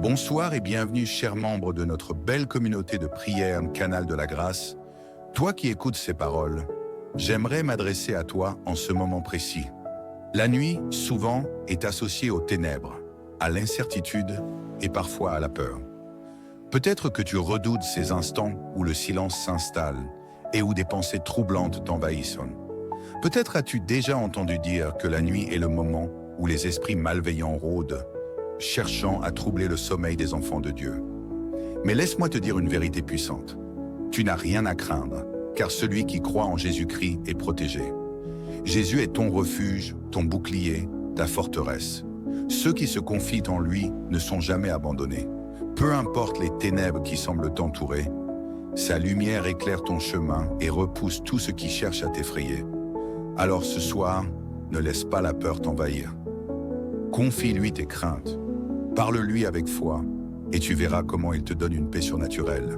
Bonsoir et bienvenue, chers membres de notre belle communauté de prière Canal de la Grâce. Toi qui écoutes ces paroles, j'aimerais m'adresser à toi en ce moment précis. La nuit, souvent, est associée aux ténèbres, à l'incertitude et parfois à la peur. Peut-être que tu redoutes ces instants où le silence s'installe et où des pensées troublantes t'envahissent. Peut-être as-tu déjà entendu dire que la nuit est le moment où les esprits malveillants rôdent, cherchant à troubler le sommeil des enfants de Dieu. Mais laisse-moi te dire une vérité puissante. Tu n'as rien à craindre, car celui qui croit en Jésus-Christ est protégé. Jésus est ton refuge, ton bouclier, ta forteresse. Ceux qui se confient en lui ne sont jamais abandonnés. Peu importe les ténèbres qui semblent t'entourer, sa lumière éclaire ton chemin et repousse tout ce qui cherche à t'effrayer. Alors ce soir, ne laisse pas la peur t'envahir. Confie-lui tes craintes. Parle-lui avec foi, et tu verras comment il te donne une paix surnaturelle,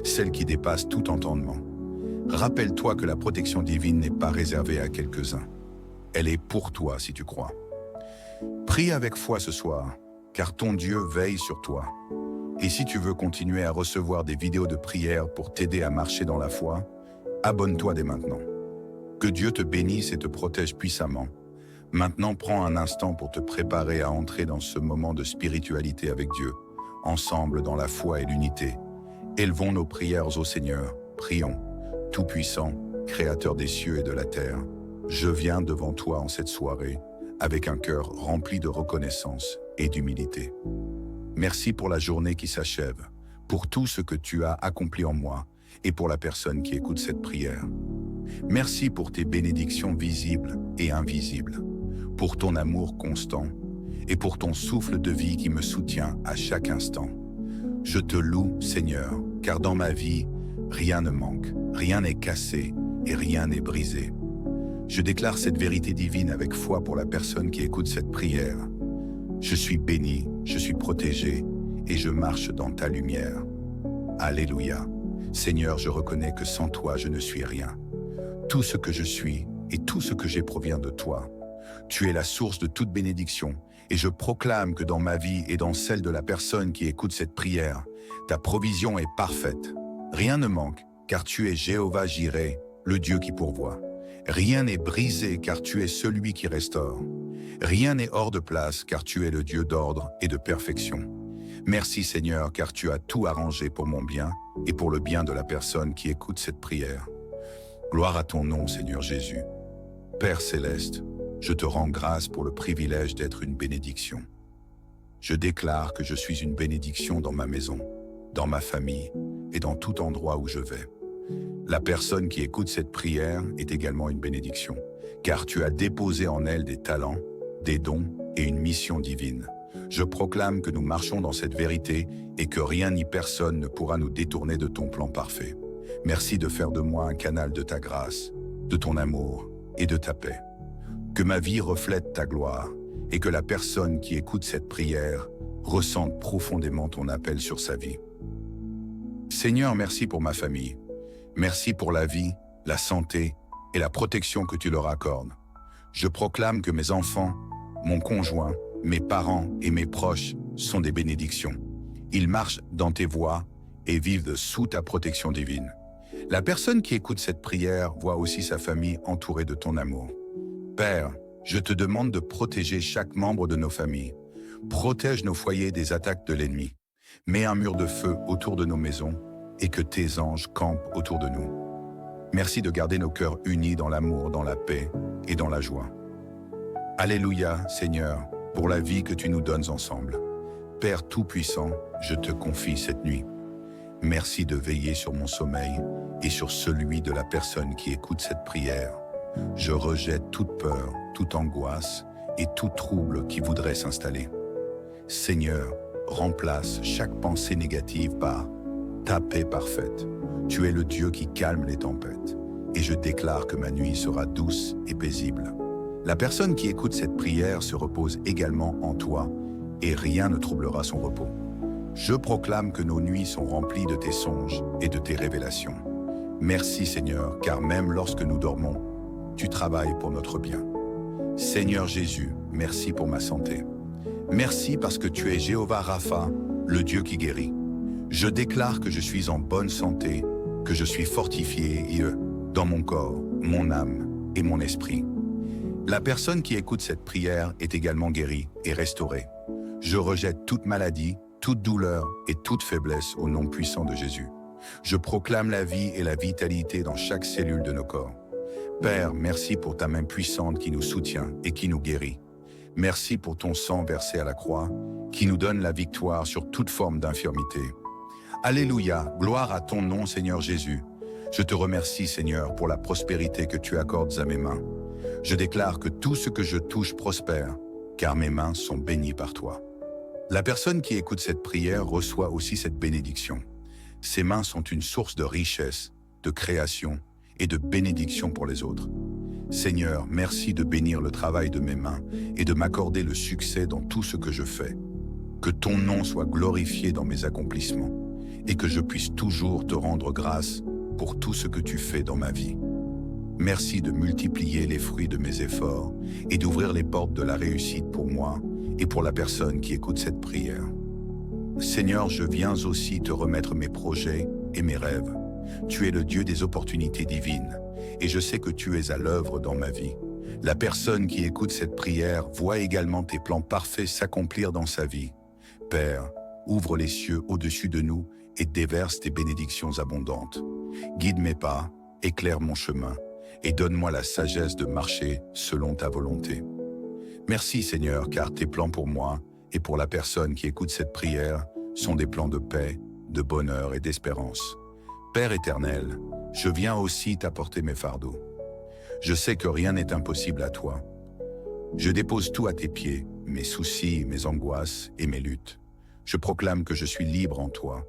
celle qui dépasse tout entendement. Rappelle-toi que la protection divine n'est pas réservée à quelques-uns. Elle est pour toi si tu crois. Prie avec foi ce soir, car ton Dieu veille sur toi. Et si tu veux continuer à recevoir des vidéos de prière pour t'aider à marcher dans la foi, abonne-toi dès maintenant. Que Dieu te bénisse et te protège puissamment. Maintenant, prends un instant pour te préparer à entrer dans ce moment de spiritualité avec Dieu, ensemble dans la foi et l'unité. Élevons nos prières au Seigneur, prions. Tout-puissant, Créateur des cieux et de la terre, je viens devant toi en cette soirée, avec un cœur rempli de reconnaissance et d'humilité. Merci pour la journée qui s'achève, pour tout ce que tu as accompli en moi et pour la personne qui écoute cette prière. Merci pour tes bénédictions visibles et invisibles, pour ton amour constant et pour ton souffle de vie qui me soutient à chaque instant. Je te loue, Seigneur, car dans ma vie, rien ne manque, rien n'est cassé et rien n'est brisé. Je déclare cette vérité divine avec foi pour la personne qui écoute cette prière. Je suis béni, je suis protégé et je marche dans ta lumière. Alléluia. Seigneur, je reconnais que sans toi, je ne suis rien. Tout ce que je suis et tout ce que j'ai provient de toi. Tu es la source de toute bénédiction et je proclame que dans ma vie et dans celle de la personne qui écoute cette prière, ta provision est parfaite. Rien ne manque, car tu es Jéhovah Jireh, le Dieu qui pourvoit. Rien n'est brisé, car tu es celui qui restaure. Rien n'est hors de place, car tu es le Dieu d'ordre et de perfection. Merci Seigneur, car tu as tout arrangé pour mon bien et pour le bien de la personne qui écoute cette prière. Gloire à ton nom, Seigneur Jésus. Père céleste, je te rends grâce pour le privilège d'être une bénédiction. Je déclare que je suis une bénédiction dans ma maison, dans ma famille et dans tout endroit où je vais. La personne qui écoute cette prière est également une bénédiction, car tu as déposé en elle des talents, des dons et une mission divine. Je proclame que nous marchons dans cette vérité et que rien ni personne ne pourra nous détourner de ton plan parfait. Merci de faire de moi un canal de ta grâce, de ton amour et de ta paix. Que ma vie reflète ta gloire et que la personne qui écoute cette prière ressente profondément ton appel sur sa vie. Seigneur, merci pour ma famille. Merci pour la vie, la santé et la protection que tu leur accordes. Je proclame que mes enfants, mon conjoint, mes parents et mes proches sont des bénédictions. Ils marchent dans tes voies et vivent sous ta protection divine. La personne qui écoute cette prière voit aussi sa famille entourée de ton amour. Père, je te demande de protéger chaque membre de nos familles. Protège nos foyers des attaques de l'ennemi. Mets un mur de feu autour de nos maisons et que tes anges campent autour de nous. Merci de garder nos cœurs unis dans l'amour, dans la paix et dans la joie. Alléluia, Seigneur, pour la vie que tu nous donnes ensemble. Père Tout-Puissant, je te confie cette nuit. Merci de veiller sur mon sommeil et sur celui de la personne qui écoute cette prière. Je rejette toute peur, toute angoisse et tout trouble qui voudrait s'installer. Seigneur, remplace chaque pensée négative par ta paix parfaite. Tu es le Dieu qui calme les tempêtes et je déclare que ma nuit sera douce et paisible. La personne qui écoute cette prière se repose également en toi et rien ne troublera son repos. Je proclame que nos nuits sont remplies de tes songes et de tes révélations. Merci Seigneur, car même lorsque nous dormons, tu travailles pour notre bien. Seigneur Jésus, merci pour ma santé. Merci parce que tu es Jéhovah Rapha, le Dieu qui guérit. Je déclare que je suis en bonne santé, que je suis fortifié dans mon corps, mon âme et mon esprit. La personne qui écoute cette prière est également guérie et restaurée. Je rejette toute maladie, toute douleur et toute faiblesse au nom puissant de Jésus. Je proclame la vie et la vitalité dans chaque cellule de nos corps. Père, merci pour ta main puissante qui nous soutient et qui nous guérit. Merci pour ton sang versé à la croix, qui nous donne la victoire sur toute forme d'infirmité. Alléluia, gloire à ton nom, Seigneur Jésus. Je te remercie, Seigneur, pour la prospérité que tu accordes à mes mains. Je déclare que tout ce que je touche prospère, car mes mains sont bénies par toi. La personne qui écoute cette prière reçoit aussi cette bénédiction. Ses mains sont une source de richesse, de création et de bénédiction pour les autres. Seigneur, merci de bénir le travail de mes mains et de m'accorder le succès dans tout ce que je fais. Que ton nom soit glorifié dans mes accomplissements et que je puisse toujours te rendre grâce pour tout ce que tu fais dans ma vie. Merci de multiplier les fruits de mes efforts et d'ouvrir les portes de la réussite pour moi et pour la personne qui écoute cette prière. Seigneur, je viens aussi te remettre mes projets et mes rêves. Tu es le Dieu des opportunités divines et je sais que tu es à l'œuvre dans ma vie. La personne qui écoute cette prière voit également tes plans parfaits s'accomplir dans sa vie. Père, ouvre les cieux au-dessus de nous et déverse tes bénédictions abondantes. Guide mes pas, éclaire mon chemin et donne-moi la sagesse de marcher selon ta volonté. Merci Seigneur, car tes plans pour moi et pour la personne qui écoute cette prière sont des plans de paix, de bonheur et d'espérance. Père éternel, je viens aussi t'apporter mes fardeaux. Je sais que rien n'est impossible à toi. Je dépose tout à tes pieds, mes soucis, mes angoisses et mes luttes. Je proclame que je suis libre en toi,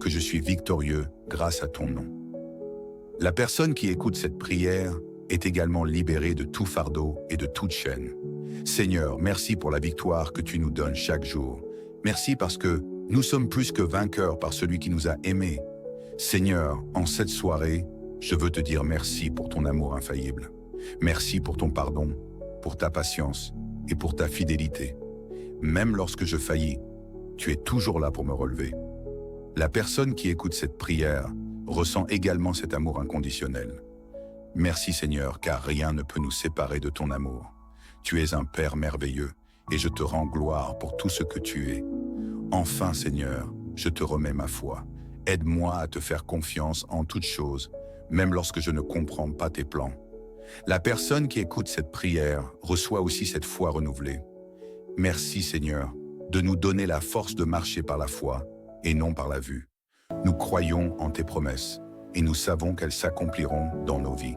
que je suis victorieux grâce à ton nom. La personne qui écoute cette prière est également libérée de tout fardeau et de toute chaîne. Seigneur, merci pour la victoire que tu nous donnes chaque jour. Merci parce que nous sommes plus que vainqueurs par celui qui nous a aimés. Seigneur, en cette soirée, je veux te dire merci pour ton amour infaillible. Merci pour ton pardon, pour ta patience et pour ta fidélité. Même lorsque je faillis, tu es toujours là pour me relever. La personne qui écoute cette prière ressent également cet amour inconditionnel. Merci Seigneur, car rien ne peut nous séparer de ton amour. Tu es un Père merveilleux et je te rends gloire pour tout ce que tu es. Enfin Seigneur, je te remets ma foi. Aide-moi à te faire confiance en toutes choses, même lorsque je ne comprends pas tes plans. La personne qui écoute cette prière reçoit aussi cette foi renouvelée. Merci Seigneur, de nous donner la force de marcher par la foi et non par la vue. Nous croyons en tes promesses et nous savons qu'elles s'accompliront dans nos vies.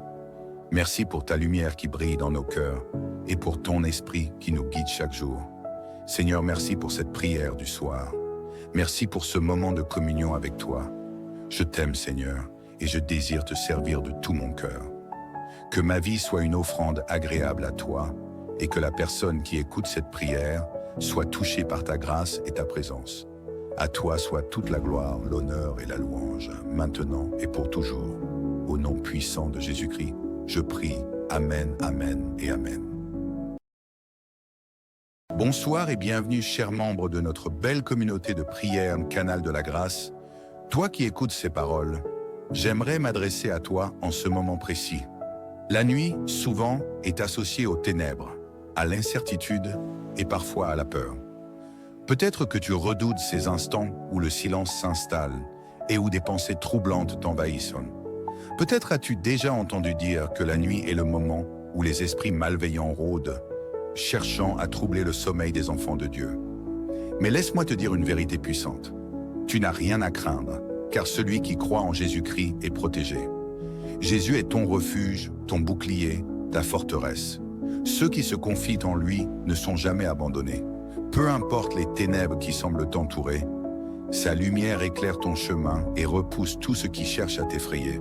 Merci pour ta lumière qui brille dans nos cœurs et pour ton esprit qui nous guide chaque jour. Seigneur, merci pour cette prière du soir. Merci pour ce moment de communion avec toi. Je t'aime Seigneur et je désire te servir de tout mon cœur. Que ma vie soit une offrande agréable à toi et que la personne qui écoute cette prière soit touchée par ta grâce et ta présence. À toi soit toute la gloire, l'honneur et la louange, maintenant et pour toujours. Au nom puissant de Jésus-Christ, je prie. Amen, amen et amen. Bonsoir et bienvenue, chers membres de notre belle communauté de prière Canal de la Grâce. Toi qui écoutes ces paroles, j'aimerais m'adresser à toi en ce moment précis. La nuit, souvent, est associée aux ténèbres, à l'incertitude et parfois à la peur. Peut-être que tu redoutes ces instants où le silence s'installe et où des pensées troublantes t'envahissent. Peut-être as-tu déjà entendu dire que la nuit est le moment où les esprits malveillants rôdent, cherchant à troubler le sommeil des enfants de Dieu. Mais laisse-moi te dire une vérité puissante. Tu n'as rien à craindre, car celui qui croit en Jésus-Christ est protégé. Jésus est ton refuge, ton bouclier, ta forteresse. Ceux qui se confient en lui ne sont jamais abandonnés. Peu importe les ténèbres qui semblent t'entourer, sa lumière éclaire ton chemin et repousse tout ce qui cherche à t'effrayer.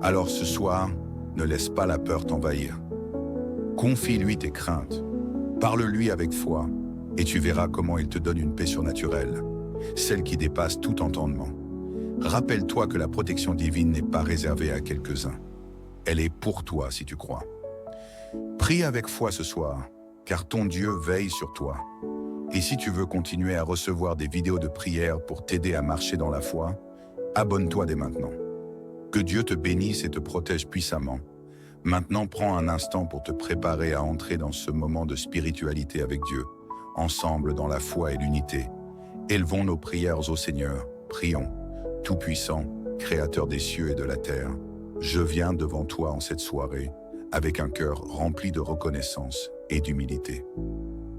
Alors ce soir, ne laisse pas la peur t'envahir. Confie-lui tes craintes, parle-lui avec foi, et tu verras comment il te donne une paix surnaturelle, celle qui dépasse tout entendement. Rappelle-toi que la protection divine n'est pas réservée à quelques-uns. Elle est pour toi si tu crois. Prie avec foi ce soir, car ton Dieu veille sur toi. Et si tu veux continuer à recevoir des vidéos de prière pour t'aider à marcher dans la foi, abonne-toi dès maintenant. Que Dieu te bénisse et te protège puissamment. Maintenant, prends un instant pour te préparer à entrer dans ce moment de spiritualité avec Dieu, ensemble dans la foi et l'unité. Élevons nos prières au Seigneur, prions. Tout-puissant, Créateur des cieux et de la terre, je viens devant toi en cette soirée, avec un cœur rempli de reconnaissance et d'humilité.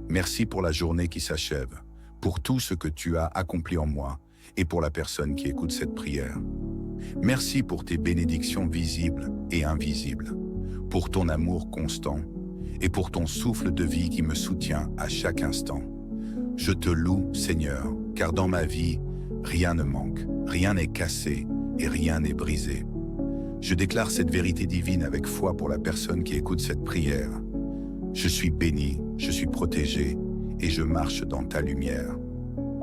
Merci pour la journée qui s'achève, pour tout ce que tu as accompli en moi et pour la personne qui écoute cette prière. Merci pour tes bénédictions visibles et invisibles, pour ton amour constant et pour ton souffle de vie qui me soutient à chaque instant. Je te loue, Seigneur, car dans ma vie, rien ne manque, rien n'est cassé et rien n'est brisé. Je déclare cette vérité divine avec foi pour la personne qui écoute cette prière. Je suis béni, je suis protégé et je marche dans ta lumière.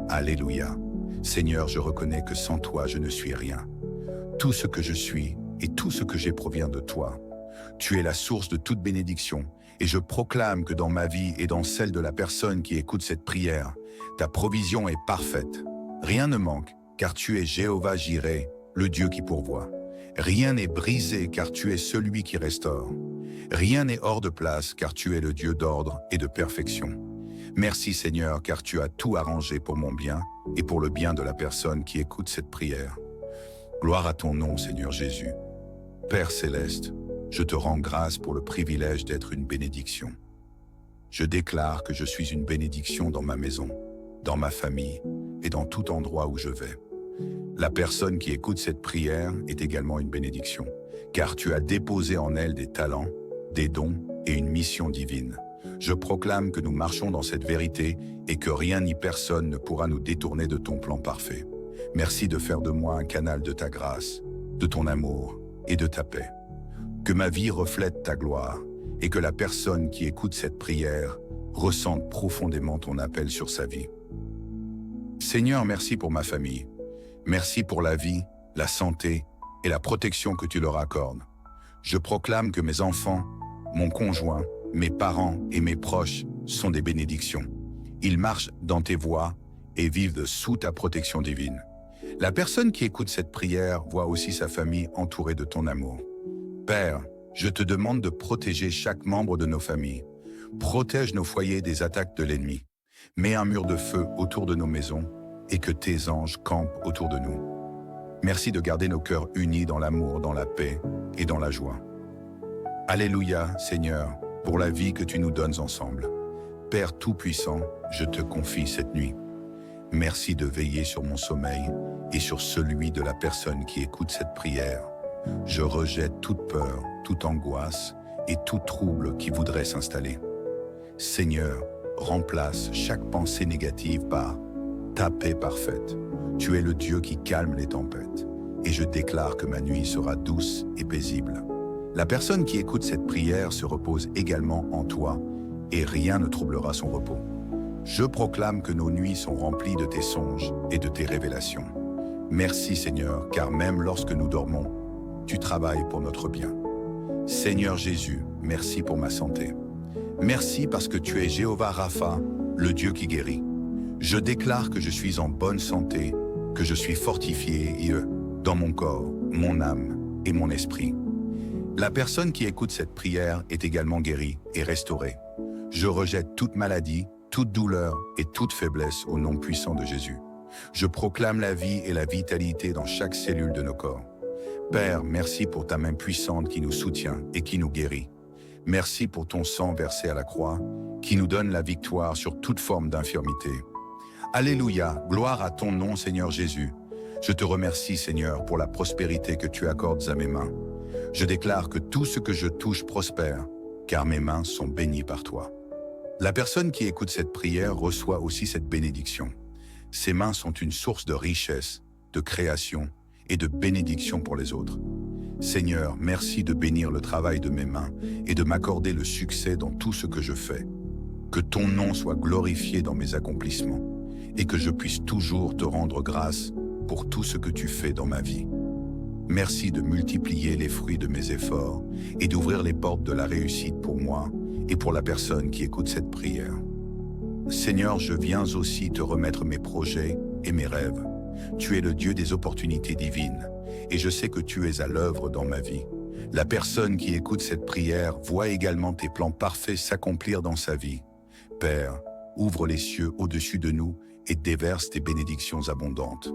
Alléluia. Seigneur, je reconnais que sans toi, je ne suis rien. Tout ce que je suis et tout ce que j'ai provient de toi. Tu es la source de toute bénédiction et je proclame que dans ma vie et dans celle de la personne qui écoute cette prière, ta provision est parfaite. Rien ne manque, car tu es Jéhovah Jireh, le Dieu qui pourvoit. Rien n'est brisé, car tu es celui qui restaure. Rien n'est hors de place, car tu es le Dieu d'ordre et de perfection. Merci Seigneur, car tu as tout arrangé pour mon bien et pour le bien de la personne qui écoute cette prière. Gloire à ton nom, Seigneur Jésus. Père céleste, je te rends grâce pour le privilège d'être une bénédiction. Je déclare que je suis une bénédiction dans ma maison, dans ma famille et dans tout endroit où je vais. La personne qui écoute cette prière est également une bénédiction, car tu as déposé en elle des talents, des dons et une mission divine. Je proclame que nous marchons dans cette vérité et que rien ni personne ne pourra nous détourner de ton plan parfait. Merci de faire de moi un canal de ta grâce, de ton amour et de ta paix. Que ma vie reflète ta gloire et que la personne qui écoute cette prière ressente profondément ton appel sur sa vie. Seigneur, merci pour ma famille. Merci pour la vie, la santé et la protection que tu leur accordes. Je proclame que mes enfants, mon conjoint, mes parents et mes proches sont des bénédictions. Ils marchent dans tes voies et vivent sous ta protection divine. La personne qui écoute cette prière voit aussi sa famille entourée de ton amour. Père, je te demande de protéger chaque membre de nos familles. Protège nos foyers des attaques de l'ennemi. Mets un mur de feu autour de nos maisons et que tes anges campent autour de nous. Merci de garder nos cœurs unis dans l'amour, dans la paix et dans la joie. Alléluia, Seigneur, pour la vie que tu nous donnes ensemble. Père Tout-Puissant, je te confie cette nuit. Merci de veiller sur mon sommeil et sur celui de la personne qui écoute cette prière. Je rejette toute peur, toute angoisse et tout trouble qui voudrait s'installer. Seigneur, remplace chaque pensée négative par ta paix parfaite. Tu es le Dieu qui calme les tempêtes et je déclare que ma nuit sera douce et paisible. La personne qui écoute cette prière se repose également en toi et rien ne troublera son repos. Je proclame que nos nuits sont remplies de tes songes et de tes révélations. Merci Seigneur, car même lorsque nous dormons, tu travailles pour notre bien. Seigneur Jésus, merci pour ma santé. Merci parce que tu es Jéhovah Rapha, le Dieu qui guérit. Je déclare que je suis en bonne santé, que je suis fortifié dans mon corps, mon âme et mon esprit. La personne qui écoute cette prière est également guérie et restaurée. Je rejette toute maladie, toute douleur et toute faiblesse au nom puissant de Jésus. Je proclame la vie et la vitalité dans chaque cellule de nos corps. Père, merci pour ta main puissante qui nous soutient et qui nous guérit. Merci pour ton sang versé à la croix, qui nous donne la victoire sur toute forme d'infirmité. Alléluia, gloire à ton nom Seigneur Jésus. Je te remercie Seigneur pour la prospérité que tu accordes à mes mains. Je déclare que tout ce que je touche prospère, car mes mains sont bénies par toi. La personne qui écoute cette prière reçoit aussi cette bénédiction. Ses mains sont une source de richesse, de création et de bénédiction pour les autres. Seigneur, merci de bénir le travail de mes mains et de m'accorder le succès dans tout ce que je fais. Que ton nom soit glorifié dans mes accomplissements et que je puisse toujours te rendre grâce pour tout ce que tu fais dans ma vie. Merci de multiplier les fruits de mes efforts et d'ouvrir les portes de la réussite pour moi et pour la personne qui écoute cette prière. Seigneur, je viens aussi te remettre mes projets et mes rêves. Tu es le Dieu des opportunités divines, et je sais que tu es à l'œuvre dans ma vie. La personne qui écoute cette prière voit également tes plans parfaits s'accomplir dans sa vie. Père, ouvre les cieux au-dessus de nous et déverse tes bénédictions abondantes.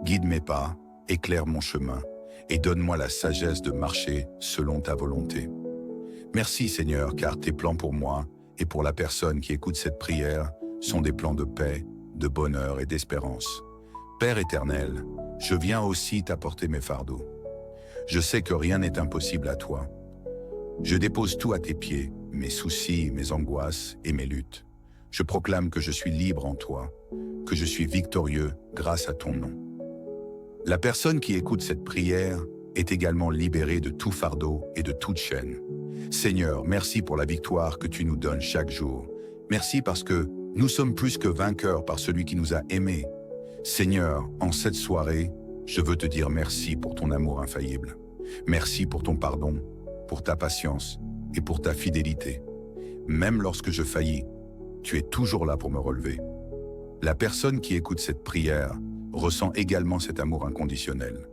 Guide mes pas, éclaire mon chemin, et donne-moi la sagesse de marcher selon ta volonté. Merci Seigneur, car tes plans pour moi et pour la personne qui écoute cette prière sont des plans de paix, de bonheur et d'espérance. Père éternel, je viens aussi t'apporter mes fardeaux. Je sais que rien n'est impossible à toi. Je dépose tout à tes pieds, mes soucis, mes angoisses et mes luttes. Je proclame que je suis libre en toi, que je suis victorieux grâce à ton nom. La personne qui écoute cette prière est également libérée de tout fardeau et de toute chaîne. Seigneur, merci pour la victoire que tu nous donnes chaque jour. Merci parce que nous sommes plus que vainqueurs par celui qui nous a aimés. Seigneur, en cette soirée, je veux te dire merci pour ton amour infaillible. Merci pour ton pardon, pour ta patience et pour ta fidélité. Même lorsque je faillis, tu es toujours là pour me relever. La personne qui écoute cette prière ressent également cet amour inconditionnel.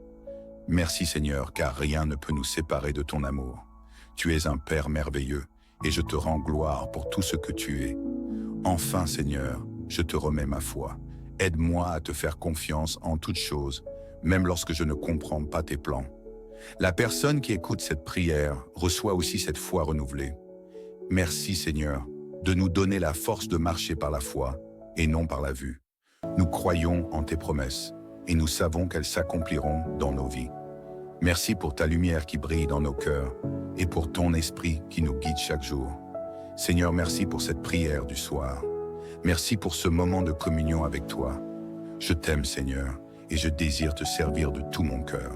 Merci Seigneur, car rien ne peut nous séparer de ton amour. Tu es un Père merveilleux et je te rends gloire pour tout ce que tu es. Enfin Seigneur, je te remets ma foi. Aide-moi à te faire confiance en toutes choses, même lorsque je ne comprends pas tes plans. La personne qui écoute cette prière reçoit aussi cette foi renouvelée. Merci Seigneur, de nous donner la force de marcher par la foi et non par la vue. Nous croyons en tes promesses et nous savons qu'elles s'accompliront dans nos vies. Merci pour ta lumière qui brille dans nos cœurs et pour ton esprit qui nous guide chaque jour. Seigneur, merci pour cette prière du soir. Merci pour ce moment de communion avec toi. Je t'aime Seigneur et je désire te servir de tout mon cœur.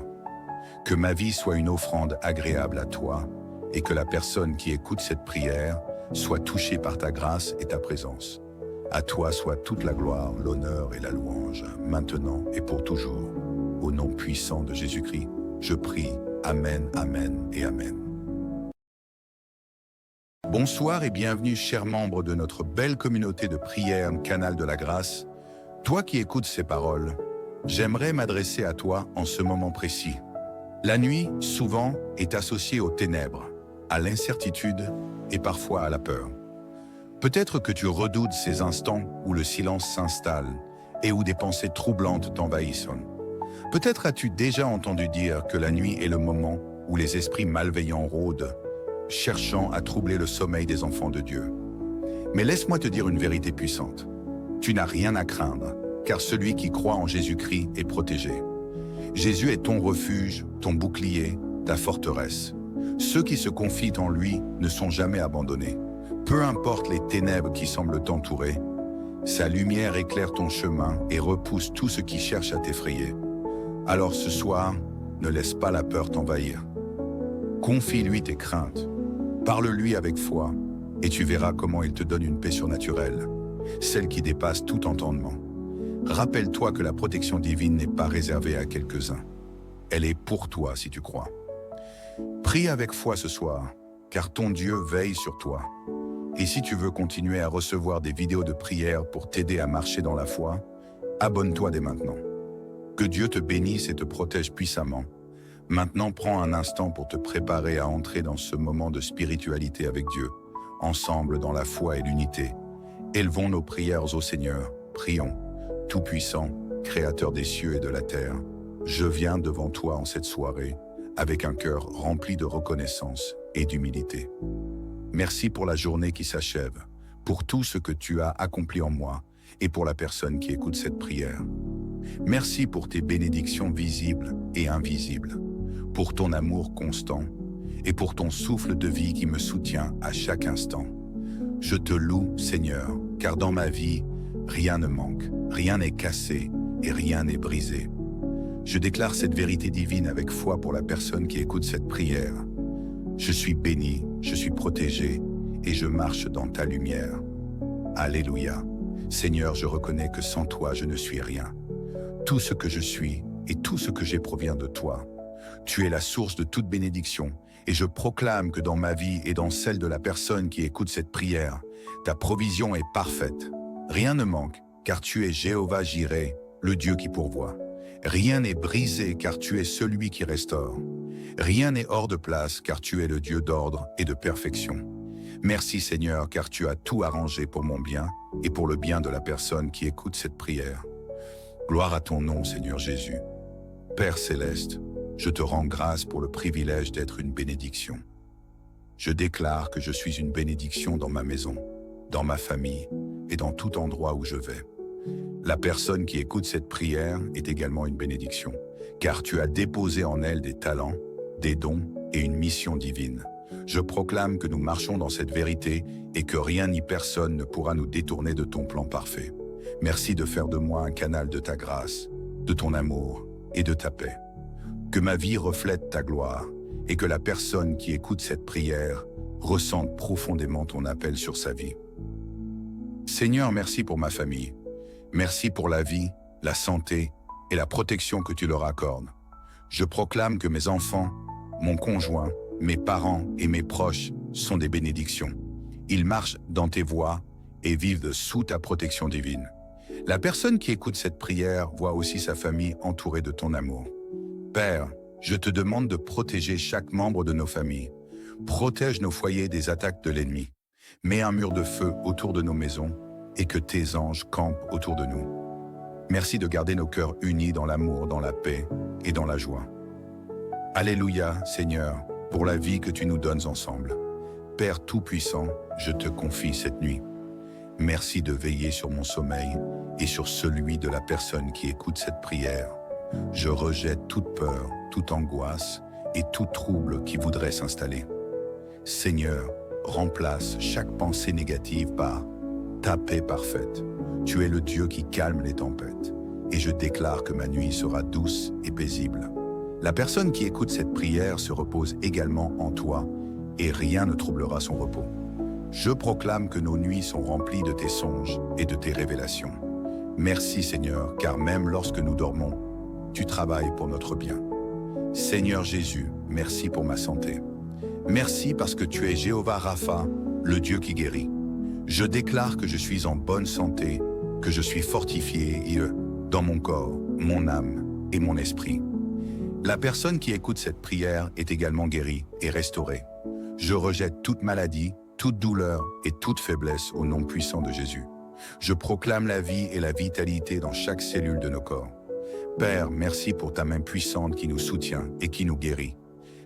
Que ma vie soit une offrande agréable à toi et que la personne qui écoute cette prière soit touchée par ta grâce et ta présence. À toi soit toute la gloire, l'honneur et la louange, maintenant et pour toujours. Au nom puissant de Jésus-Christ, je prie. Amen, Amen et Amen. Bonsoir et bienvenue, chers membres de notre belle communauté de prière Canal de la Grâce. Toi qui écoutes ces paroles, j'aimerais m'adresser à toi en ce moment précis. La nuit, souvent, est associée aux ténèbres, à l'incertitude et parfois à la peur. Peut-être que tu redoutes ces instants où le silence s'installe et où des pensées troublantes t'envahissent. Peut-être as-tu déjà entendu dire que la nuit est le moment où les esprits malveillants rôdent, cherchant à troubler le sommeil des enfants de Dieu. Mais laisse-moi te dire une vérité puissante. Tu n'as rien à craindre, car celui qui croit en Jésus-Christ est protégé. Jésus est ton refuge, ton bouclier, ta forteresse. Ceux qui se confient en lui ne sont jamais abandonnés. Peu importe les ténèbres qui semblent t'entourer, sa lumière éclaire ton chemin et repousse tout ce qui cherche à t'effrayer. Alors ce soir, ne laisse pas la peur t'envahir. Confie-lui tes craintes, parle-lui avec foi, et tu verras comment il te donne une paix surnaturelle, celle qui dépasse tout entendement. Rappelle-toi que la protection divine n'est pas réservée à quelques-uns. Elle est pour toi si tu crois. Prie avec foi ce soir, car ton Dieu veille sur toi. Et si tu veux continuer à recevoir des vidéos de prière pour t'aider à marcher dans la foi, abonne-toi dès maintenant. Que Dieu te bénisse et te protège puissamment. Maintenant, prends un instant pour te préparer à entrer dans ce moment de spiritualité avec Dieu, ensemble dans la foi et l'unité. Élevons nos prières au Seigneur, prions. Tout-puissant, Créateur des cieux et de la terre, je viens devant toi en cette soirée, avec un cœur rempli de reconnaissance et d'humilité. Merci pour la journée qui s'achève, pour tout ce que tu as accompli en moi et pour la personne qui écoute cette prière. Merci pour tes bénédictions visibles et invisibles, pour ton amour constant et pour ton souffle de vie qui me soutient à chaque instant. Je te loue, Seigneur, car dans ma vie, rien ne manque, rien n'est cassé et rien n'est brisé. Je déclare cette vérité divine avec foi pour la personne qui écoute cette prière. Je suis béni, je suis protégé et je marche dans ta lumière. Alléluia. Seigneur, je reconnais que sans toi, je ne suis rien. Tout ce que je suis et tout ce que j'ai provient de toi. Tu es la source de toute bénédiction et je proclame que dans ma vie et dans celle de la personne qui écoute cette prière, ta provision est parfaite. Rien ne manque, car tu es Jéhovah Jireh, le Dieu qui pourvoit. Rien n'est brisé, car tu es celui qui restaure. Rien n'est hors de place, car tu es le Dieu d'ordre et de perfection. Merci Seigneur, car tu as tout arrangé pour mon bien et pour le bien de la personne qui écoute cette prière. Gloire à ton nom, Seigneur Jésus. Père céleste, je te rends grâce pour le privilège d'être une bénédiction. Je déclare que je suis une bénédiction dans ma maison, dans ma famille et dans tout endroit où je vais. La personne qui écoute cette prière est également une bénédiction, car tu as déposé en elle des talents, des dons et une mission divine. Je proclame que nous marchons dans cette vérité et que rien ni personne ne pourra nous détourner de ton plan parfait. Merci de faire de moi un canal de ta grâce, de ton amour et de ta paix. Que ma vie reflète ta gloire et que la personne qui écoute cette prière ressente profondément ton appel sur sa vie. Seigneur, merci pour ma famille. Merci pour la vie, la santé et la protection que tu leur accordes. Je proclame que mes enfants, mon conjoint, mes parents et mes proches sont des bénédictions. Ils marchent dans tes voies et vivent sous ta protection divine. La personne qui écoute cette prière voit aussi sa famille entourée de ton amour. Père, je te demande de protéger chaque membre de nos familles. Protège nos foyers des attaques de l'ennemi. Mets un mur de feu autour de nos maisons et que tes anges campent autour de nous. Merci de garder nos cœurs unis dans l'amour, dans la paix et dans la joie. Alléluia, Seigneur, pour la vie que tu nous donnes ensemble. Père Tout-Puissant, je te confie cette nuit. Merci de veiller sur mon sommeil et sur celui de la personne qui écoute cette prière. Je rejette toute peur, toute angoisse et tout trouble qui voudrait s'installer. Seigneur, remplace chaque pensée négative par ta paix parfaite. Tu es le Dieu qui calme les tempêtes et je déclare que ma nuit sera douce et paisible. La personne qui écoute cette prière se repose également en toi et rien ne troublera son repos. Je proclame que nos nuits sont remplies de tes songes et de tes révélations. Merci Seigneur, car même lorsque nous dormons, tu travailles pour notre bien. Seigneur Jésus, merci pour ma santé. Merci parce que tu es Jéhovah Rapha, le Dieu qui guérit. Je déclare que je suis en bonne santé, que je suis fortifié dans mon corps, mon âme et mon esprit. La personne qui écoute cette prière est également guérie et restaurée. Je rejette toute maladie, toute douleur et toute faiblesse au nom puissant de Jésus. Je proclame la vie et la vitalité dans chaque cellule de nos corps. Père, merci pour ta main puissante qui nous soutient et qui nous guérit.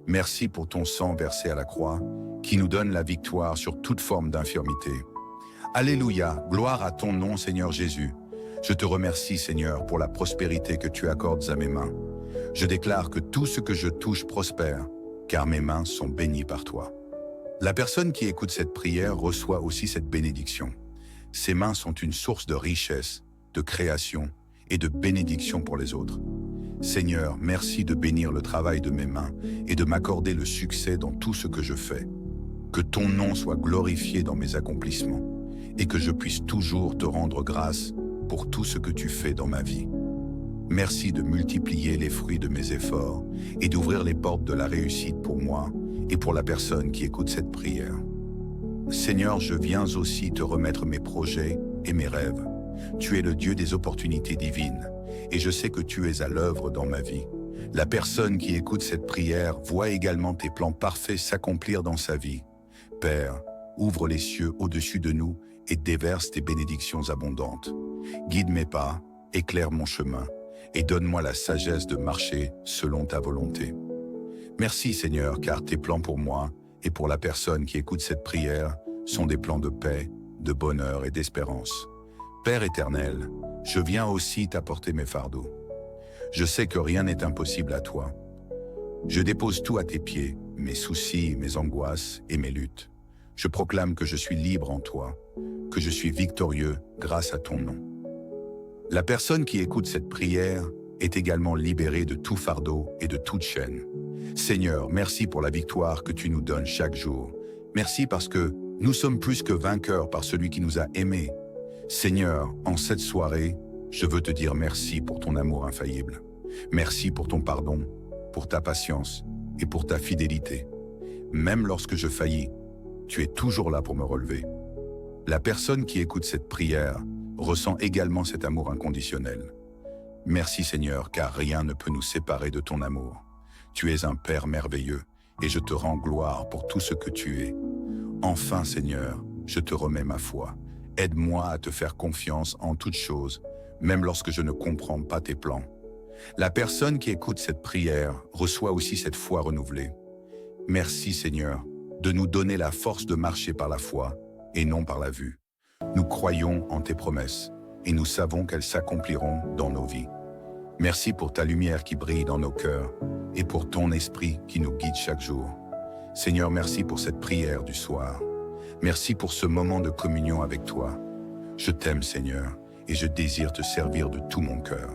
Merci pour ton sang versé à la croix, qui nous donne la victoire sur toute forme d'infirmité. Alléluia, gloire à ton nom Seigneur Jésus. Je te remercie Seigneur pour la prospérité que tu accordes à mes mains. Je déclare que tout ce que je touche prospère, car mes mains sont bénies par toi. La personne qui écoute cette prière reçoit aussi cette bénédiction. Ses mains sont une source de richesse, de création et de bénédiction pour les autres. Seigneur, merci de bénir le travail de mes mains et de m'accorder le succès dans tout ce que je fais. Que ton nom soit glorifié dans mes accomplissements et que je puisse toujours te rendre grâce pour tout ce que tu fais dans ma vie. Merci de multiplier les fruits de mes efforts et d'ouvrir les portes de la réussite pour moi et pour la personne qui écoute cette prière. Seigneur, je viens aussi te remettre mes projets et mes rêves. Tu es le Dieu des opportunités divines et je sais que tu es à l'œuvre dans ma vie. La personne qui écoute cette prière voit également tes plans parfaits s'accomplir dans sa vie. Père, ouvre les cieux au-dessus de nous et déverse tes bénédictions abondantes. Guide mes pas, éclaire mon chemin et donne-moi la sagesse de marcher selon ta volonté. Merci Seigneur, car tes plans pour moi et pour la personne qui écoute cette prière sont des plans de paix, de bonheur et d'espérance. Père éternel, je viens aussi t'apporter mes fardeaux. Je sais que rien n'est impossible à toi. Je dépose tout à tes pieds, mes soucis, mes angoisses et mes luttes. Je proclame que je suis libre en toi, que je suis victorieux grâce à ton nom. La personne qui écoute cette prière est également libérée de tout fardeau et de toute chaîne. Seigneur, merci pour la victoire que tu nous donnes chaque jour. Merci parce que nous sommes plus que vainqueurs par celui qui nous a aimés. Seigneur, en cette soirée, je veux te dire merci pour ton amour infaillible. Merci pour ton pardon, pour ta patience et pour ta fidélité. Même lorsque je faillis, tu es toujours là pour me relever. La personne qui écoute cette prière ressent également cet amour inconditionnel. Merci Seigneur, car rien ne peut nous séparer de ton amour. Tu es un Père merveilleux, et je te rends gloire pour tout ce que tu es. Enfin Seigneur, je te remets ma foi. Aide-moi à te faire confiance en toutes choses, même lorsque je ne comprends pas tes plans. La personne qui écoute cette prière reçoit aussi cette foi renouvelée. Merci Seigneur, de nous donner la force de marcher par la foi et non par la vue. Nous croyons en tes promesses et nous savons qu'elles s'accompliront dans nos vies. Merci pour ta lumière qui brille dans nos cœurs et pour ton esprit qui nous guide chaque jour. Seigneur, merci pour cette prière du soir. Merci pour ce moment de communion avec toi. Je t'aime Seigneur et je désire te servir de tout mon cœur.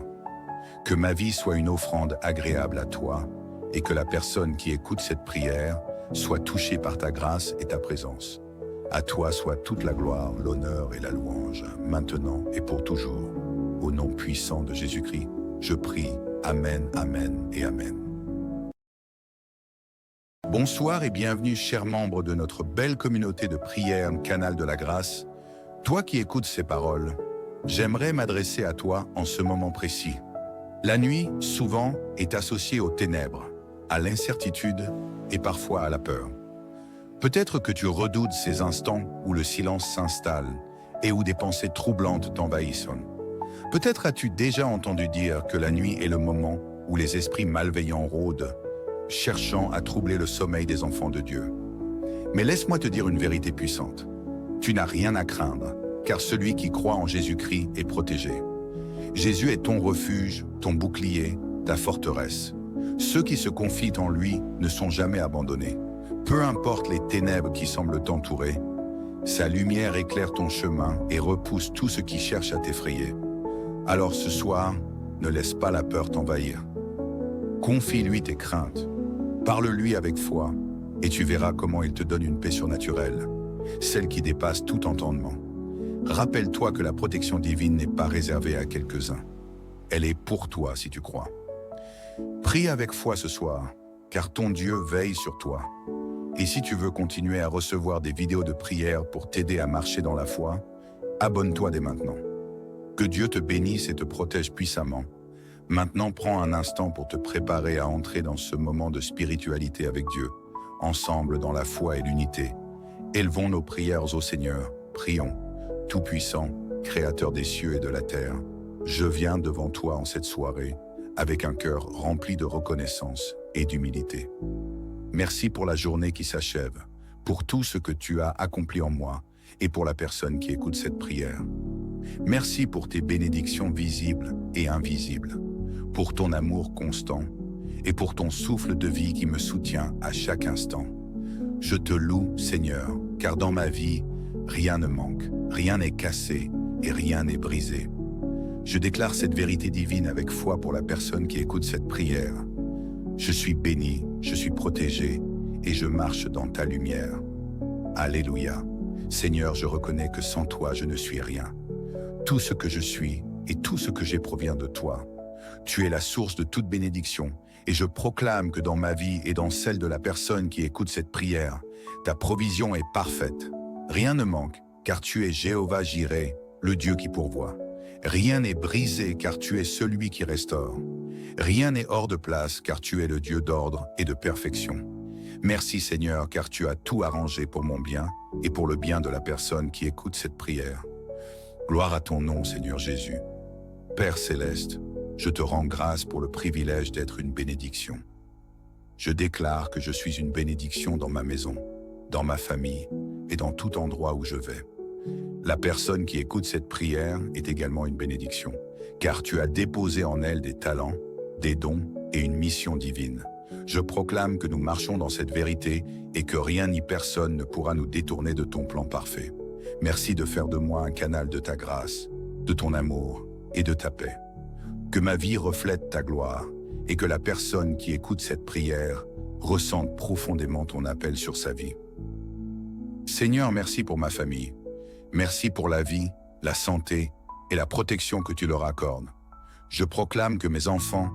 Que ma vie soit une offrande agréable à toi et que la personne qui écoute cette prière soit touchée par ta grâce et ta présence. À toi soit toute la gloire, l'honneur et la louange, maintenant et pour toujours. Au nom puissant de Jésus-Christ, je prie. Amen, amen et amen. Bonsoir et bienvenue, chers membres de notre belle communauté de prière Canal de la Grâce. Toi qui écoutes ces paroles, j'aimerais m'adresser à toi en ce moment précis. La nuit, souvent, est associée aux ténèbres, à l'incertitude et parfois à la peur. Peut-être que tu redoutes ces instants où le silence s'installe et où des pensées troublantes t'envahissent. Peut-être as-tu déjà entendu dire que la nuit est le moment où les esprits malveillants rôdent, cherchant à troubler le sommeil des enfants de Dieu. Mais laisse-moi te dire une vérité puissante. Tu n'as rien à craindre, car celui qui croit en Jésus-Christ est protégé. Jésus est ton refuge, ton bouclier, ta forteresse. Ceux qui se confient en lui ne sont jamais abandonnés. Peu importe les ténèbres qui semblent t'entourer, sa lumière éclaire ton chemin et repousse tout ce qui cherche à t'effrayer. Alors ce soir, ne laisse pas la peur t'envahir. Confie-lui tes craintes, parle-lui avec foi, et tu verras comment il te donne une paix surnaturelle, celle qui dépasse tout entendement. Rappelle-toi que la protection divine n'est pas réservée à quelques-uns. Elle est pour toi si tu crois. Prie avec foi ce soir, car ton Dieu veille sur toi. Et si tu veux continuer à recevoir des vidéos de prière pour t'aider à marcher dans la foi, abonne-toi dès maintenant. Que Dieu te bénisse et te protège puissamment. Maintenant, prends un instant pour te préparer à entrer dans ce moment de spiritualité avec Dieu, ensemble dans la foi et l'unité. Élevons nos prières au Seigneur, prions. Tout-puissant, Créateur des cieux et de la terre, je viens devant toi en cette soirée, avec un cœur rempli de reconnaissance et d'humilité. Merci pour la journée qui s'achève, pour tout ce que tu as accompli en moi et pour la personne qui écoute cette prière. Merci pour tes bénédictions visibles et invisibles, pour ton amour constant et pour ton souffle de vie qui me soutient à chaque instant. Je te loue, Seigneur, car dans ma vie, rien ne manque, rien n'est cassé et rien n'est brisé. Je déclare cette vérité divine avec foi pour la personne qui écoute cette prière. Je suis béni, je suis protégé et je marche dans ta lumière. Alléluia. Seigneur, je reconnais que sans toi, je ne suis rien. Tout ce que je suis et tout ce que j'ai provient de toi. Tu es la source de toute bénédiction et je proclame que dans ma vie et dans celle de la personne qui écoute cette prière, ta provision est parfaite. Rien ne manque, car tu es Jéhovah Jireh, le Dieu qui pourvoit. Rien n'est brisé, car tu es celui qui restaure. Rien n'est hors de place, car tu es le Dieu d'ordre et de perfection. Merci Seigneur, car tu as tout arrangé pour mon bien et pour le bien de la personne qui écoute cette prière. Gloire à ton nom, Seigneur Jésus. Père céleste, je te rends grâce pour le privilège d'être une bénédiction. Je déclare que je suis une bénédiction dans ma maison, dans ma famille et dans tout endroit où je vais. La personne qui écoute cette prière est également une bénédiction, car tu as déposé en elle des talents, des dons et une mission divine. Je proclame que nous marchons dans cette vérité et que rien ni personne ne pourra nous détourner de ton plan parfait. Merci de faire de moi un canal de ta grâce, de ton amour et de ta paix. Que ma vie reflète ta gloire et que la personne qui écoute cette prière ressente profondément ton appel sur sa vie. Seigneur, merci pour ma famille. Merci pour la vie, la santé et la protection que tu leur accordes. Je proclame que mes enfants,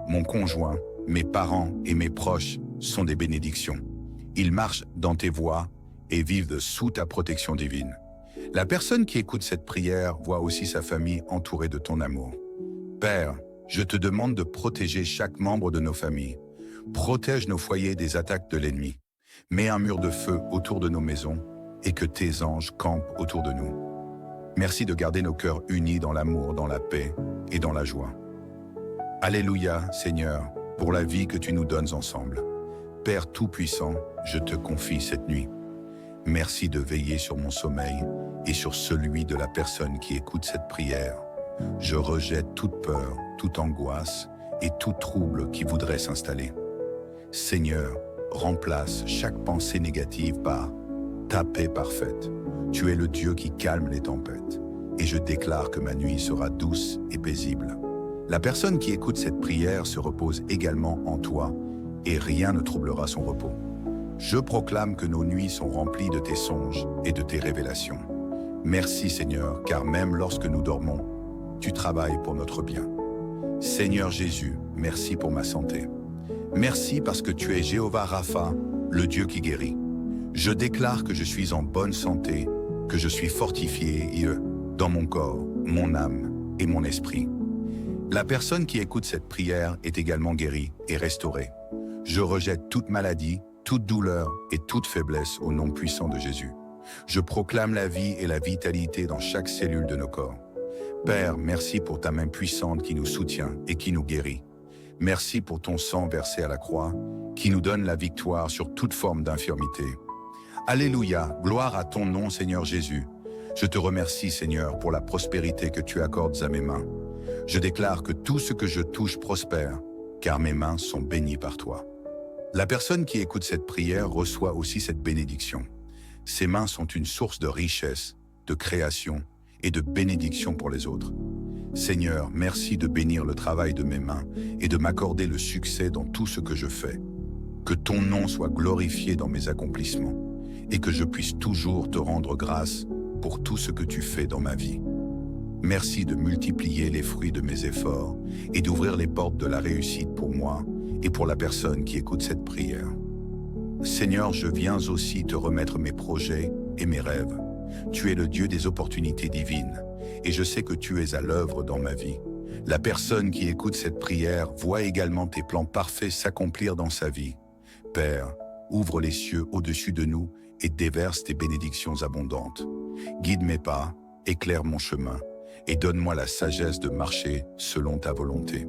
mon conjoint, mes parents et mes proches sont des bénédictions. Ils marchent dans tes voies et vivent sous ta protection divine. La personne qui écoute cette prière voit aussi sa famille entourée de ton amour. Père, je te demande de protéger chaque membre de nos familles. Protège nos foyers des attaques de l'ennemi. Mets un mur de feu autour de nos maisons et que tes anges campent autour de nous. Merci de garder nos cœurs unis dans l'amour, dans la paix et dans la joie. Alléluia, Seigneur, pour la vie que tu nous donnes ensemble. Père Tout-Puissant, je te confie cette nuit. Merci de veiller sur mon sommeil et sur celui de la personne qui écoute cette prière. Je rejette toute peur, toute angoisse et tout trouble qui voudrait s'installer. Seigneur, remplace chaque pensée négative par ta paix parfaite. Tu es le Dieu qui calme les tempêtes. Et je déclare que ma nuit sera douce et paisible. La personne qui écoute cette prière se repose également en toi et rien ne troublera son repos. Je proclame que nos nuits sont remplies de tes songes et de tes révélations. Merci Seigneur, car même lorsque nous dormons, tu travailles pour notre bien. Seigneur Jésus, merci pour ma santé. Merci parce que tu es Jéhovah Rapha, le Dieu qui guérit. Je déclare que je suis en bonne santé, que je suis fortifié dans mon corps, mon âme et mon esprit. La personne qui écoute cette prière est également guérie et restaurée. Je rejette toute maladie, toute douleur et toute faiblesse au nom puissant de Jésus. Je proclame la vie et la vitalité dans chaque cellule de nos corps. Père, merci pour ta main puissante qui nous soutient et qui nous guérit. Merci pour ton sang versé à la croix, qui nous donne la victoire sur toute forme d'infirmité. Alléluia, gloire à ton nom Seigneur Jésus. Je te remercie Seigneur pour la prospérité que tu accordes à mes mains. Je déclare que tout ce que je touche prospère, car mes mains sont bénies par toi. La personne qui écoute cette prière reçoit aussi cette bénédiction. Ses mains sont une source de richesse, de création et de bénédiction pour les autres. Seigneur, merci de bénir le travail de mes mains et de m'accorder le succès dans tout ce que je fais. Que ton nom soit glorifié dans mes accomplissements et que je puisse toujours te rendre grâce pour tout ce que tu fais dans ma vie. Merci de multiplier les fruits de mes efforts et d'ouvrir les portes de la réussite pour moi et pour la personne qui écoute cette prière. Seigneur, je viens aussi te remettre mes projets et mes rêves. Tu es le Dieu des opportunités divines et je sais que tu es à l'œuvre dans ma vie. La personne qui écoute cette prière voit également tes plans parfaits s'accomplir dans sa vie. Père, ouvre les cieux au-dessus de nous et déverse tes bénédictions abondantes. Guide mes pas, éclaire mon chemin et donne-moi la sagesse de marcher selon ta volonté.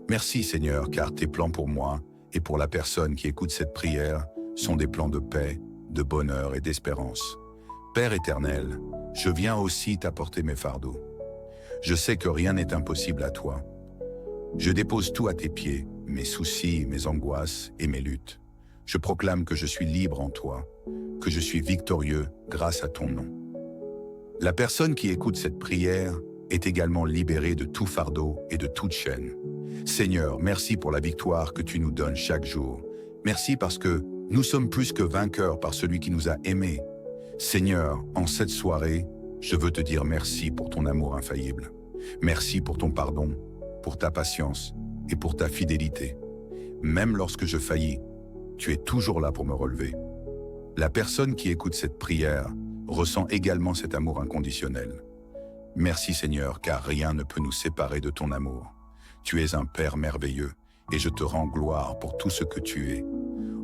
Merci Seigneur, car tes plans pour moi et pour la personne qui écoute cette prière sont des plans de paix, de bonheur et d'espérance. Père éternel, je viens aussi t'apporter mes fardeaux. Je sais que rien n'est impossible à toi. Je dépose tout à tes pieds, mes soucis, mes angoisses et mes luttes. Je proclame que je suis libre en toi, que je suis victorieux grâce à ton nom. La personne qui écoute cette prière est également libérée de tout fardeau et de toute chaîne. Seigneur, merci pour la victoire que tu nous donnes chaque jour. Merci parce que nous sommes plus que vainqueurs par celui qui nous a aimés. Seigneur, en cette soirée, je veux te dire merci pour ton amour infaillible. Merci pour ton pardon, pour ta patience et pour ta fidélité. Même lorsque je faillis, tu es toujours là pour me relever. La personne qui écoute cette prière ressent également cet amour inconditionnel. Merci Seigneur, car rien ne peut nous séparer de ton amour. Tu es un Père merveilleux et je te rends gloire pour tout ce que tu es.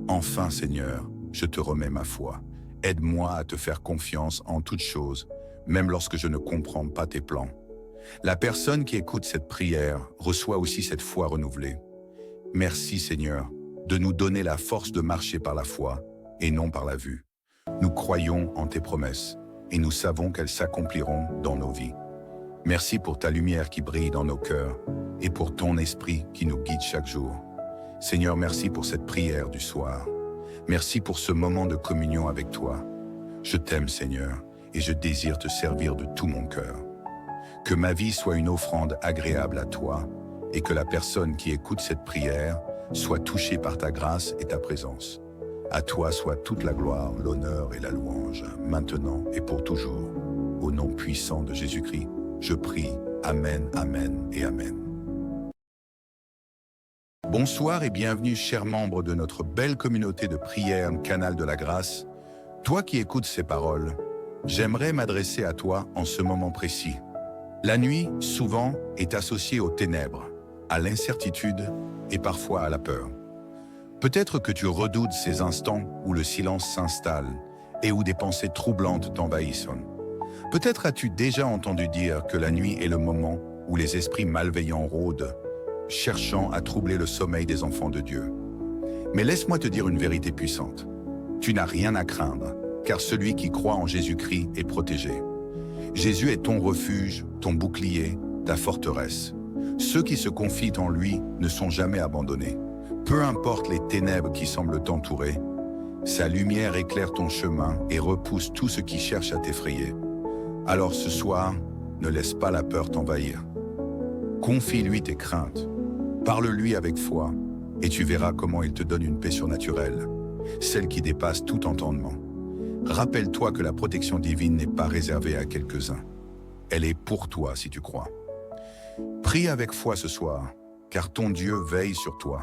Enfin Seigneur, je te remets ma foi. Aide-moi à te faire confiance en toutes choses, même lorsque je ne comprends pas tes plans. La personne qui écoute cette prière reçoit aussi cette foi renouvelée. Merci Seigneur, de nous donner la force de marcher par la foi et non par la vue. Nous croyons en tes promesses et nous savons qu'elles s'accompliront dans nos vies. Merci pour ta lumière qui brille dans nos cœurs et pour ton esprit qui nous guide chaque jour. Seigneur, merci pour cette prière du soir. Merci pour ce moment de communion avec toi. Je t'aime Seigneur et je désire te servir de tout mon cœur. Que ma vie soit une offrande agréable à toi et que la personne qui écoute cette prière soit touchée par ta grâce et ta présence. À toi soit toute la gloire, l'honneur et la louange, maintenant et pour toujours. Au nom puissant de Jésus-Christ, je prie. Amen, amen et amen. Bonsoir et bienvenue, chers membres de notre belle communauté de prière Canal de la Grâce. Toi qui écoutes ces paroles, j'aimerais m'adresser à toi en ce moment précis. La nuit, souvent, est associée aux ténèbres, à l'incertitude et parfois à la peur. Peut-être que tu redoutes ces instants où le silence s'installe et où des pensées troublantes t'envahissent. Peut-être as-tu déjà entendu dire que la nuit est le moment où les esprits malveillants rôdent, cherchant à troubler le sommeil des enfants de Dieu. Mais laisse-moi te dire une vérité puissante. Tu n'as rien à craindre, car celui qui croit en Jésus-Christ est protégé. Jésus est ton refuge, ton bouclier, ta forteresse. Ceux qui se confient en lui ne sont jamais abandonnés. Peu importe les ténèbres qui semblent t'entourer, sa lumière éclaire ton chemin et repousse tout ce qui cherche à t'effrayer. Alors ce soir, ne laisse pas la peur t'envahir. Confie-lui tes craintes, parle-lui avec foi, et tu verras comment il te donne une paix surnaturelle, celle qui dépasse tout entendement. Rappelle-toi que la protection divine n'est pas réservée à quelques-uns. Elle est pour toi si tu crois. Prie avec foi ce soir, car ton Dieu veille sur toi.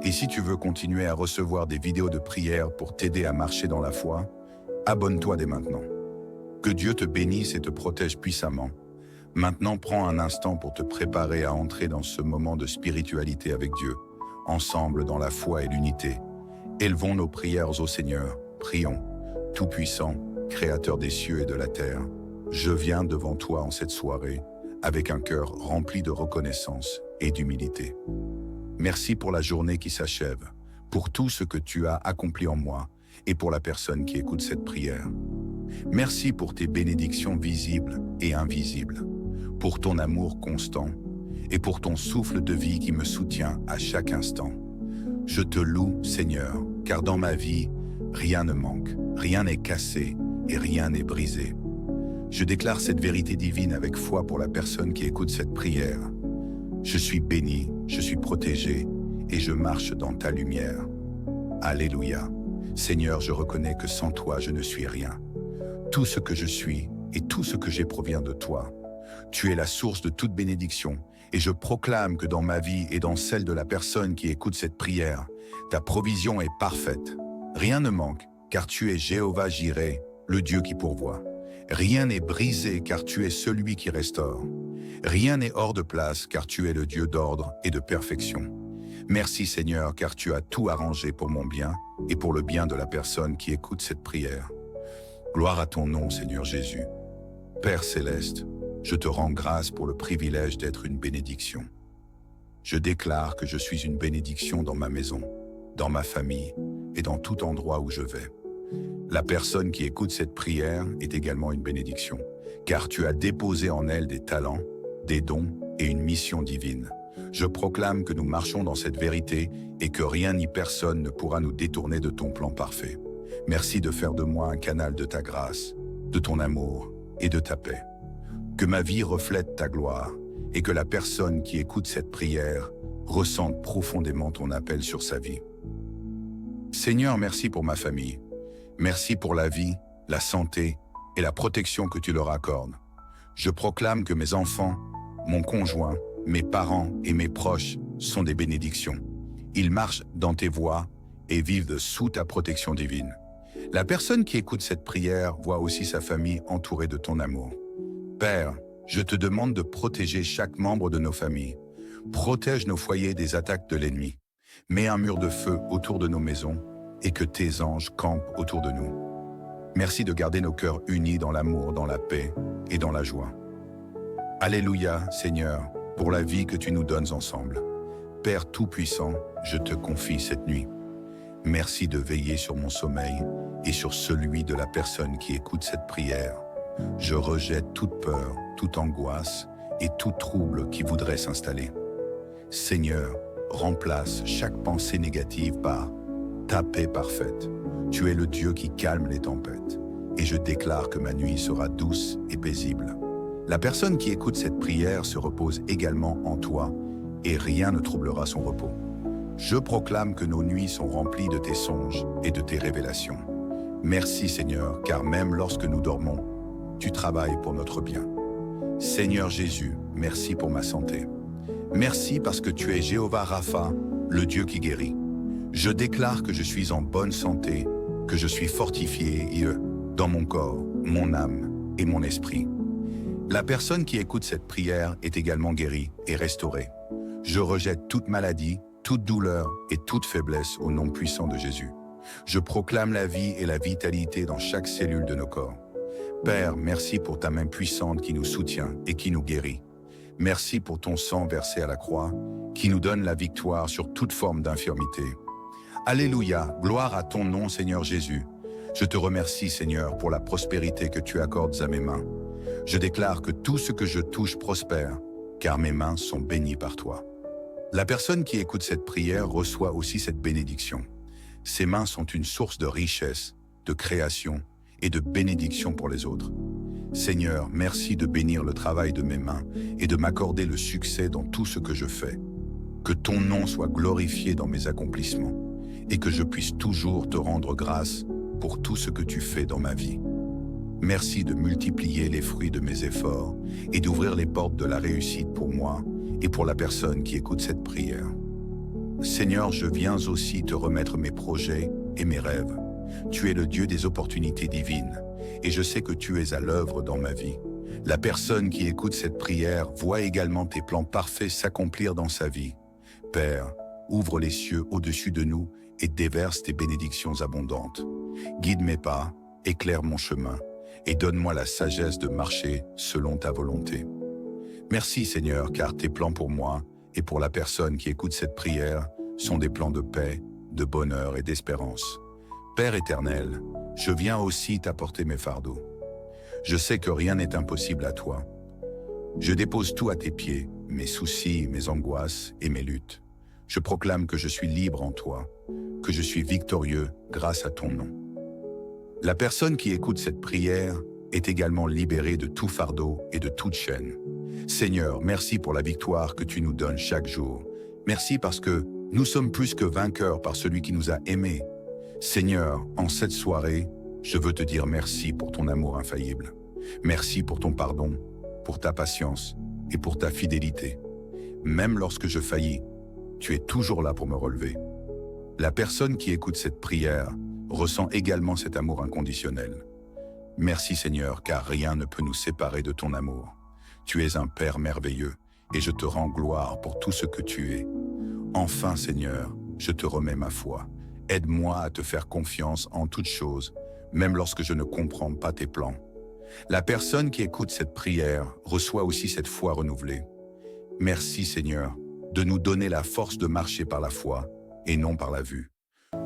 Et si tu veux continuer à recevoir des vidéos de prière pour t'aider à marcher dans la foi, abonne-toi dès maintenant. Que Dieu te bénisse et te protège puissamment. Maintenant, prends un instant pour te préparer à entrer dans ce moment de spiritualité avec Dieu, ensemble dans la foi et l'unité. Élevons nos prières au Seigneur, prions. Tout-puissant, Créateur des cieux et de la terre, je viens devant toi en cette soirée, avec un cœur rempli de reconnaissance et d'humilité. Merci pour la journée qui s'achève, pour tout ce que tu as accompli en moi et pour la personne qui écoute cette prière. Merci pour tes bénédictions visibles et invisibles, pour ton amour constant et pour ton souffle de vie qui me soutient à chaque instant. Je te loue, Seigneur, car dans ma vie, rien ne manque, rien n'est cassé et rien n'est brisé. Je déclare cette vérité divine avec foi pour la personne qui écoute cette prière. Je suis béni, je suis protégé et je marche dans ta lumière. Alléluia. Seigneur, je reconnais que sans toi, je ne suis rien. Tout ce que je suis et tout ce que j'ai provient de toi. Tu es la source de toute bénédiction et je proclame que dans ma vie et dans celle de la personne qui écoute cette prière, ta provision est parfaite. Rien ne manque, car tu es Jéhovah Jireh, le Dieu qui pourvoit. Rien n'est brisé, car tu es celui qui restaure. Rien n'est hors de place, car tu es le Dieu d'ordre et de perfection. Merci Seigneur, car tu as tout arrangé pour mon bien et pour le bien de la personne qui écoute cette prière. Gloire à ton nom, Seigneur Jésus. Père céleste, je te rends grâce pour le privilège d'être une bénédiction. Je déclare que je suis une bénédiction dans ma maison, dans ma famille et dans tout endroit où je vais. La personne qui écoute cette prière est également une bénédiction, car tu as déposé en elle des talents, des dons et une mission divine. Je proclame que nous marchons dans cette vérité et que rien ni personne ne pourra nous détourner de ton plan parfait. Merci de faire de moi un canal de ta grâce, de ton amour et de ta paix. Que ma vie reflète ta gloire et que la personne qui écoute cette prière ressente profondément ton appel sur sa vie. Seigneur, merci pour ma famille. Merci pour la vie, la santé et la protection que tu leur accordes. Je proclame que mes enfants, mon conjoint, mes parents et mes proches sont des bénédictions. Ils marchent dans tes voies et vivent sous ta protection divine. La personne qui écoute cette prière voit aussi sa famille entourée de ton amour. Père, je te demande de protéger chaque membre de nos familles. Protège nos foyers des attaques de l'ennemi. Mets un mur de feu autour de nos maisons et que tes anges campent autour de nous. Merci de garder nos cœurs unis dans l'amour, dans la paix et dans la joie. Alléluia, Seigneur, pour la vie que tu nous donnes ensemble. Père Tout-Puissant, je te confie cette nuit. Merci de veiller sur mon sommeil et sur celui de la personne qui écoute cette prière. Je rejette toute peur, toute angoisse et tout trouble qui voudrait s'installer. Seigneur, remplace chaque pensée négative par ta paix parfaite. Tu es le Dieu qui calme les tempêtes. Et je déclare que ma nuit sera douce et paisible. La personne qui écoute cette prière se repose également en toi et rien ne troublera son repos. Je proclame que nos nuits sont remplies de tes songes et de tes révélations. Merci Seigneur, car même lorsque nous dormons, tu travailles pour notre bien. Seigneur Jésus, merci pour ma santé. Merci parce que tu es Jéhovah Rapha, le Dieu qui guérit. Je déclare que je suis en bonne santé, que je suis fortifié dans mon corps, mon âme et mon esprit. La personne qui écoute cette prière est également guérie et restaurée. Je rejette toute maladie, toute douleur et toute faiblesse au nom puissant de Jésus. Je proclame la vie et la vitalité dans chaque cellule de nos corps. Père, merci pour ta main puissante qui nous soutient et qui nous guérit. Merci pour ton sang versé à la croix, qui nous donne la victoire sur toute forme d'infirmité. Alléluia, gloire à ton nom, Seigneur Jésus. Je te remercie, Seigneur, pour la prospérité que tu accordes à mes mains. Je déclare que tout ce que je touche prospère, car mes mains sont bénies par toi. La personne qui écoute cette prière reçoit aussi cette bénédiction. Ses mains sont une source de richesse, de création et de bénédiction pour les autres. Seigneur, merci de bénir le travail de mes mains et de m'accorder le succès dans tout ce que je fais. Que ton nom soit glorifié dans mes accomplissements et que je puisse toujours te rendre grâce pour tout ce que tu fais dans ma vie. Merci de multiplier les fruits de mes efforts et d'ouvrir les portes de la réussite pour moi et pour la personne qui écoute cette prière. Seigneur, je viens aussi te remettre mes projets et mes rêves. Tu es le Dieu des opportunités divines et je sais que tu es à l'œuvre dans ma vie. La personne qui écoute cette prière voit également tes plans parfaits s'accomplir dans sa vie. Père, ouvre les cieux au-dessus de nous et déverse tes bénédictions abondantes. Guide mes pas, éclaire mon chemin et donne-moi la sagesse de marcher selon ta volonté. Merci Seigneur, car tes plans pour moi et pour la personne qui écoute cette prière sont des plans de paix, de bonheur et d'espérance. Père éternel, je viens aussi t'apporter mes fardeaux. Je sais que rien n'est impossible à toi. Je dépose tout à tes pieds, mes soucis, mes angoisses et mes luttes. Je proclame que je suis libre en toi, que je suis victorieux grâce à ton nom. La personne qui écoute cette prière est également libérée de tout fardeau et de toute chaîne. Seigneur, merci pour la victoire que tu nous donnes chaque jour. Merci parce que nous sommes plus que vainqueurs par celui qui nous a aimés. Seigneur, en cette soirée, je veux te dire merci pour ton amour infaillible. Merci pour ton pardon, pour ta patience et pour ta fidélité. Même lorsque je faillis, tu es toujours là pour me relever. La personne qui écoute cette prière ressent également cet amour inconditionnel. Merci Seigneur, car rien ne peut nous séparer de ton amour. Tu es un Père merveilleux et je te rends gloire pour tout ce que tu es. Enfin Seigneur, je te remets ma foi. Aide-moi à te faire confiance en toutes choses, même lorsque je ne comprends pas tes plans. La personne qui écoute cette prière reçoit aussi cette foi renouvelée. Merci Seigneur, de nous donner la force de marcher par la foi et non par la vue.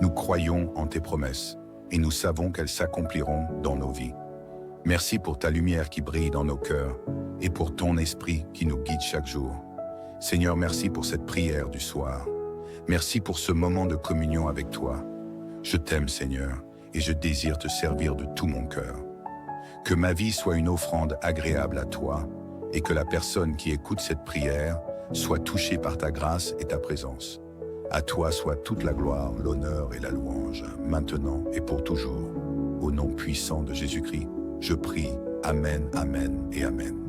Nous croyons en tes promesses et nous savons qu'elles s'accompliront dans nos vies. Merci pour ta lumière qui brille dans nos cœurs et pour ton esprit qui nous guide chaque jour. Seigneur, merci pour cette prière du soir. Merci pour ce moment de communion avec toi. Je t'aime Seigneur et je désire te servir de tout mon cœur. Que ma vie soit une offrande agréable à toi et que la personne qui écoute cette prière soit touchée par ta grâce et ta présence. À toi soit toute la gloire, l'honneur et la louange, maintenant et pour toujours. Au nom puissant de Jésus-Christ, je prie. Amen, amen et amen.